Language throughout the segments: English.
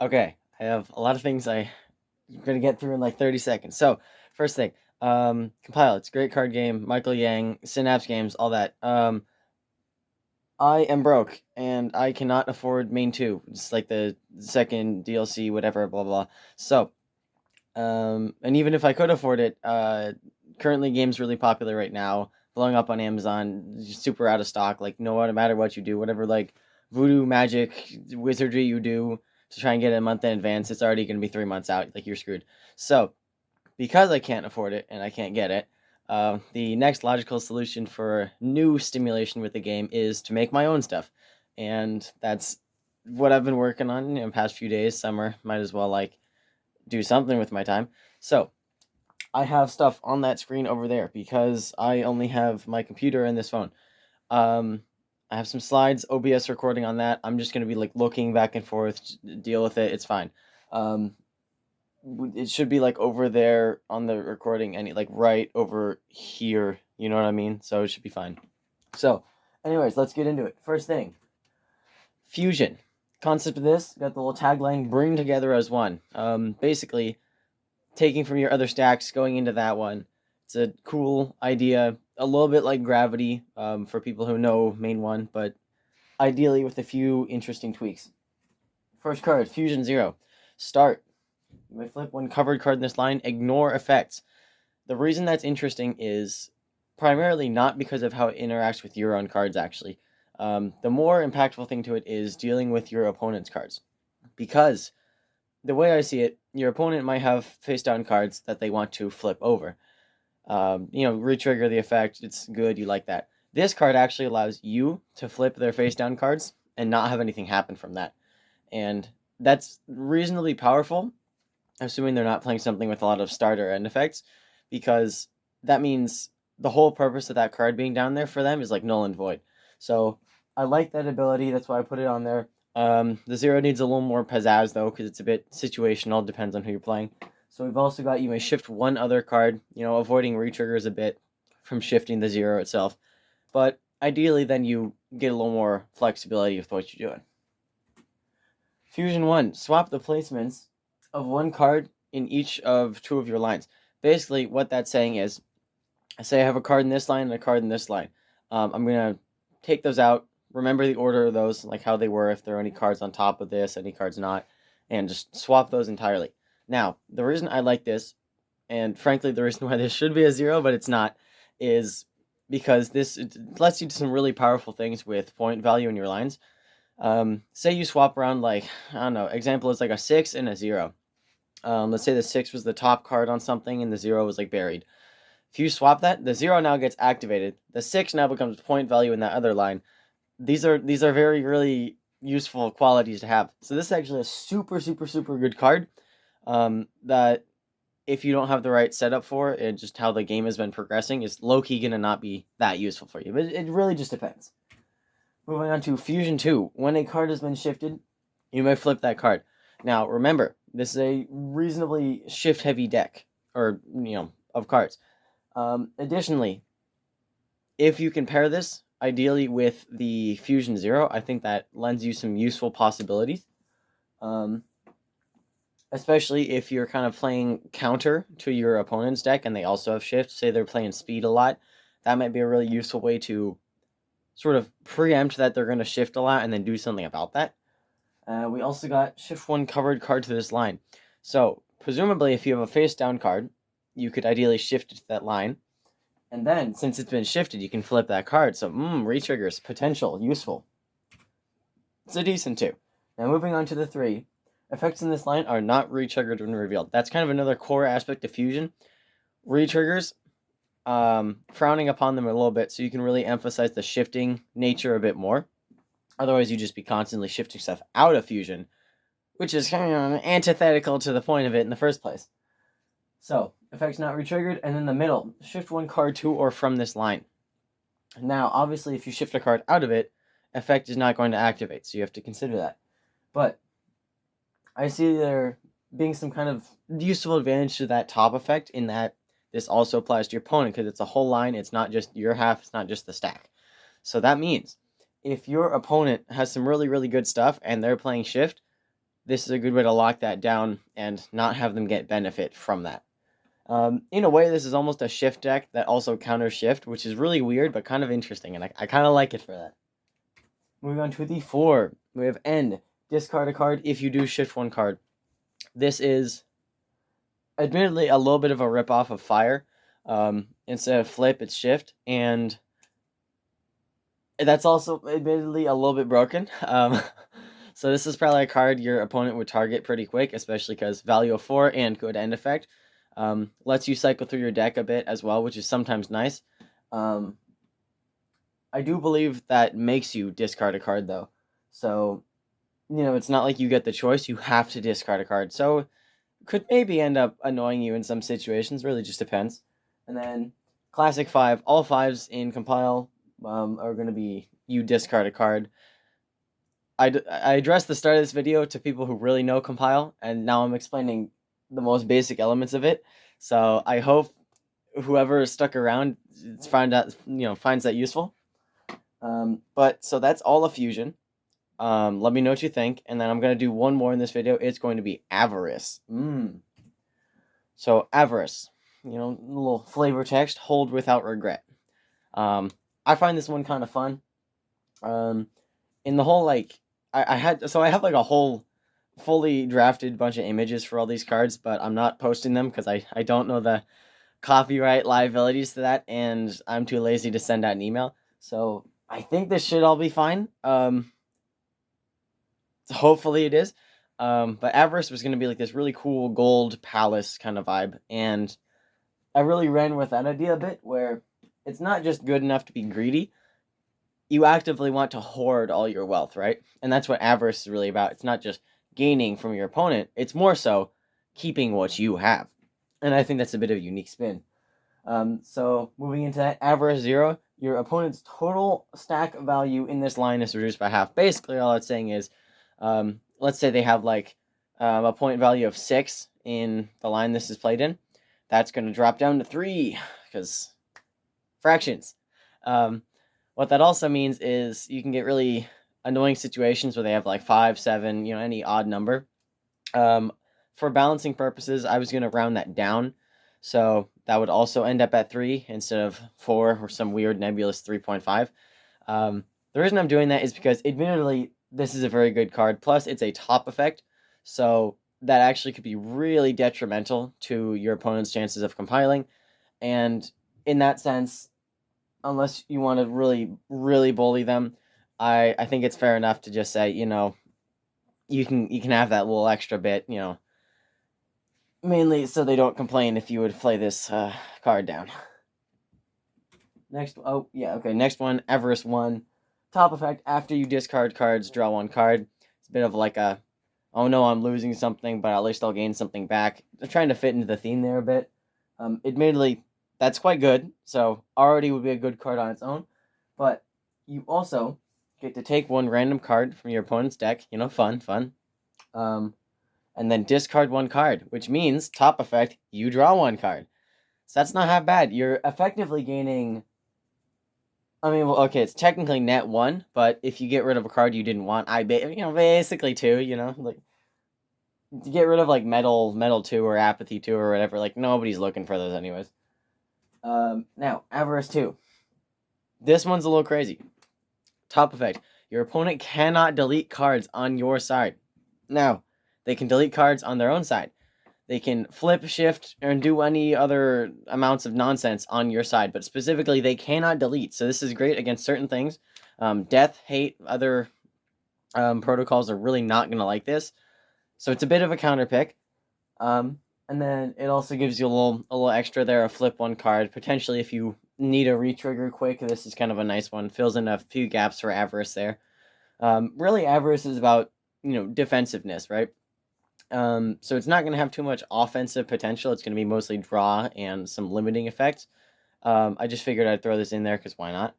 Okay, I have a lot of things I'm gonna get through in like 30 seconds. So, first thing, Compile. It's a great card game. Michael Yang, Synapse Games, all that. I am broke and I cannot afford Main Two. It's like the second DLC, whatever, blah blah. So, and even if I could afford it, currently game's really popular right now, blowing up on Amazon, super out of stock. Like no matter what you do, whatever like voodoo magic wizardry you do to try and get it a month in advance, it's already going to be 3 months out. Like you're screwed. So because I can't afford it and I can't get it, the next logical solution for new stimulation with the game is to make my own stuff, and that's what I've been working on in the past few days. Summer, might as well like do something with my time. So I have stuff on that screen over there because I only have my computer and this phone. Um, I have some slides, OBS recording on that. I'm just gonna be like looking back and forth, deal with it. It's fine. Um, it should be like over there on the recording and like right over here. You know what I mean? So it should be fine. So, anyways, let's get into it. First thing, fusion. Concept of this got the little tagline: "Bring together as one." Basically, taking from your other stacks, going into that one. It's a cool idea, a little bit like Gravity for people who know main one, but ideally with a few interesting tweaks. First card, Fusion Zero. Start. You may flip one covered card in this line, ignore effects. The reason that's interesting is primarily not because of how it interacts with your own cards, actually. The more impactful thing to it is dealing with your opponent's cards. Because the way I see it, your opponent might have face down cards that they want to flip over. Retrigger the effect. It's good. You like that. This card actually allows you to flip their face down cards and not have anything happen from that. And that's reasonably powerful, assuming they're not playing something with a lot of starter end effects, because that means the whole purpose of that card being down there for them is like null and void. So I like that ability. That's why I put it on there. The zero needs a little more pizzazz though, because it's a bit situational. Depends on who you're playing. So we've also got you may shift one other card. Avoiding retriggers a bit from shifting the zero itself. But ideally, then you get a little more flexibility with what you're doing. Fusion 1, swap the placements of one card in each of two of your lines. Basically, what that's saying is, say I have a card in this line and a card in this line. I'm going to take those out, remember the order of those, like how they were, if there are any cards on top of this, any cards not, and just swap those entirely. Now, the reason I like this, and frankly, the reason why this should be a zero, but it's not, is because this lets you do some really powerful things with point value in your lines. Say you swap around, like, I don't know, example is like a 6 and a 0. Let's say the 6 was the top card on something and the 0 was like buried. If you swap that, the 0 now gets activated. The 6 now becomes point value in that other line. These are very really useful qualities to have. So this is actually a super super super good card. That if you don't have the right setup for it, and just how the game has been progressing, is low key gonna not be that useful for you. But it really just depends. Moving on to Fusion 2. When a card has been shifted, you may flip that card. Now, remember, this is a reasonably shift-heavy deck, or, of cards. Additionally, if you can pair this, ideally with the Fusion Zero, I think that lends you some useful possibilities. Especially if you're kind of playing counter to your opponent's deck and they also have shift, say they're playing speed a lot, that might be a really useful way to sort of preempt that they're going to shift a lot and then do something about that. We also got shift one covered card to this line. So, presumably, if you have a face down card, you could ideally shift it to that line. And then, since it's been shifted, you can flip that card. So, retriggers, potential, useful. It's a decent 2. Now, moving on to the 3. Effects in this line are not retriggered when revealed. That's kind of another core aspect of Fusion. Retriggers, frowning upon them a little bit so you can really emphasize the shifting nature a bit more. Otherwise, you just be constantly shifting stuff out of Fusion, which is kind of antithetical to the point of it in the first place. So, effects not retriggered, and then the middle, shift one card to or from this line. Now, obviously, if you shift a card out of it, effect is not going to activate, so you have to consider that. But I see there being some kind of useful advantage to that top effect in that this also applies to your opponent because it's a whole line. It's not just your half. It's not just the stack. So that means if your opponent has some really, really good stuff and they're playing shift, this is a good way to lock that down and not have them get benefit from that. In a way, this is almost a shift deck that also counters shift, which is really weird, but kind of interesting, and I kind of like it for that. Moving on to the 4, we have End. Discard a card if you do shift 1 card. This is admittedly a little bit of a ripoff of Fire. Instead of flip, it's shift, and that's also admittedly a little bit broken. So this is probably a card your opponent would target pretty quick, especially because value of 4 and good end effect. Lets you cycle through your deck a bit as well, which is sometimes nice. I do believe that makes you discard a card, though. So, it's not like you get the choice. You have to discard a card. So, could maybe end up annoying you in some situations. Really just depends. And then, Classic 5. All 5s in Compile are going to be you discard a card. I addressed the start of this video to people who really know Compile, and now I'm explaining the most basic elements of it. So I hope whoever is stuck around finds that useful. But so that's all of Fusion. Let me know what you think, and then I'm gonna do one more in this video. It's going to be Avarice. So Avarice, little flavor text: hold without regret. I find this one kind of fun. In the whole I have like a whole fully drafted bunch of images for all these cards, but I'm not posting them because I don't know the copyright liabilities to that, and I'm too lazy to send out an email. So I think this should all be fine. Hopefully it is. But Avarice was going to be like this really cool gold palace kind of vibe, and I really ran with that idea a bit, where it's not just good enough to be greedy. You actively want to hoard all your wealth, right? And that's what Avarice is really about. It's not just gaining from your opponent. It's more so keeping what you have. And I think that's a bit of a unique spin. So moving into that, Avarice 0, your opponent's total stack value in this line is reduced by half. Basically, all it's saying is, let's say they have a point value of 6 in the line this is played in. That's going to drop down to 3, because fractions. What that also means is you can get really annoying situations where they have 5, 7, any odd number. For balancing purposes, I was going to round that down. So that would also end up at 3 instead of 4 or some weird nebulous 3.5. The reason I'm doing that is because, admittedly, this is a very good card. Plus, it's a top effect. So that actually could be really detrimental to your opponent's chances of compiling. And in that sense, unless you want to really, really bully them, I think it's fair enough to just say, you can have that little extra bit, mainly so they don't complain if you would play this card down. Next one, Avarice 1. Top effect: after you discard cards, draw 1 card. It's a bit of like a, oh no, I'm losing something, but at least I'll gain something back. They're trying to fit into the theme there a bit. Admittedly, that's quite good, so already would be a good card on its own. But you also get to take 1 random card from your opponent's deck, fun. And then discard 1 card, which means, top effect, you draw 1 card. So that's not half bad. You're effectively gaining, it's technically net 1, but if you get rid of a card you didn't want, basically 2, to get rid of metal 2 or apathy 2 or whatever, nobody's looking for those anyways. Now, Avarice 2. This one's a little crazy. Top effect: your opponent cannot delete cards on your side. Now, they can delete cards on their own side. They can flip, shift, and do any other amounts of nonsense on your side, but specifically, they cannot delete. So this is great against certain things. Death, hate, other protocols are really not going to like this. So it's a bit of a counter pick. And then it also gives you a little extra there, a flip 1 card. Potentially, if you need a retrigger quick, this is kind of a nice one. Fills in a few gaps for Avarice there. Really, Avarice is about, defensiveness, right? So it's not going to have too much offensive potential. It's going to be mostly draw and some limiting effects. I just figured I'd throw this in there because why not?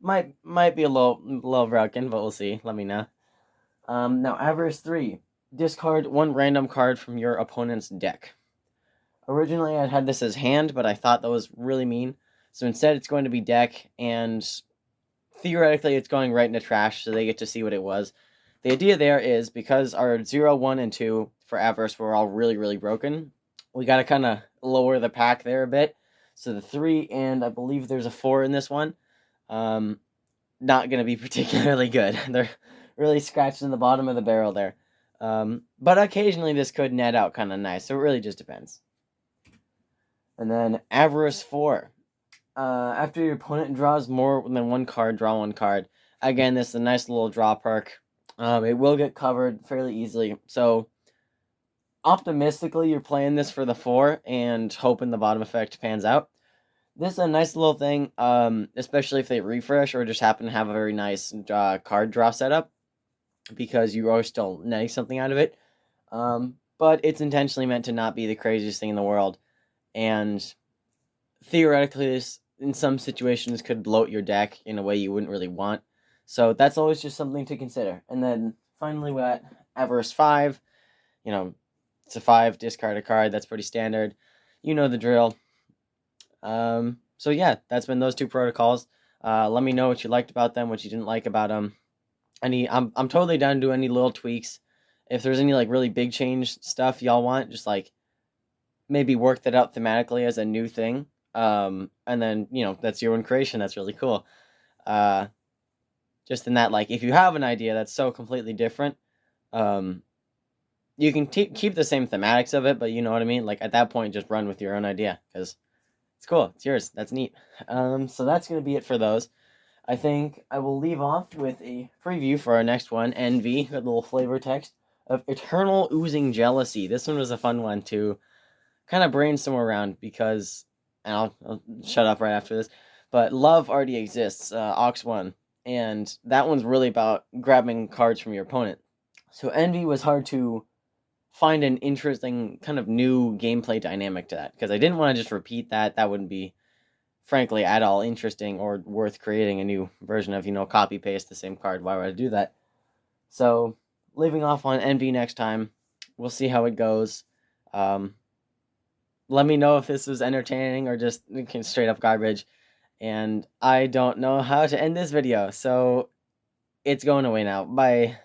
Might be a little broken, but we'll see. Let me know. Now, Avarice 3. Discard 1 random card from your opponent's deck. Originally, I had this as hand, but I thought that was really mean. So instead, it's going to be deck, and theoretically, it's going right in the trash, so they get to see what it was. The idea there is because our 0, 1, and 2 for Avarice were all really, really broken, we got to kind of lower the pack there a bit. So the 3 and I believe there's a 4 in this one, not going to be particularly good. They're really scratching the bottom of the barrel there. But occasionally this could net out kind of nice, so it really just depends. And then Avarice 4. After your opponent draws more than one card, draw one card. Again, this is a nice little draw perk. It will get covered fairly easily. So, optimistically, you're playing this for the 4 and hoping the bottom effect pans out. This is a nice little thing, especially if they refresh or just happen to have a very nice card draw setup, because you are still netting something out of it. But it's intentionally meant to not be the craziest thing in the world. And theoretically, this, in some situations, could bloat your deck in a way you wouldn't really want. So that's always just something to consider. And then finally, we got Avarice 5. It's a 5, discard a card. That's pretty standard. You know the drill. So yeah, that's been those 2 protocols. Let me know what you liked about them, what you didn't like about them. I'm totally down to do any little tweaks. If there's any like really big change stuff y'all want, just like maybe work that out thematically as a new thing. And then, that's your own creation. That's really cool. Just in that, like, if you have an idea that's so completely different, you can keep the same thematics of it, but you know what I mean? Like, at that point, just run with your own idea, because it's cool. It's yours. That's neat. So that's going to be it for those. I think I will leave off with a preview for our next one, Envy, a little flavor text of Eternal Oozing Jealousy. This one was a fun one to kind of brainstorm around, because, and I'll shut up right after this, but Love already exists, Ox 1, and that one's really about grabbing cards from your opponent. So Envy was hard to find an interesting kind of new gameplay dynamic to that, because I didn't want to just repeat that. That wouldn't be, frankly, at all interesting or worth creating a new version of, copy paste the same card. Why would I do that? So, leaving off on Envy next time. We'll see how it goes. Let me know if this was entertaining or just straight up garbage. And I don't know how to end this video, so it's going away now. Bye.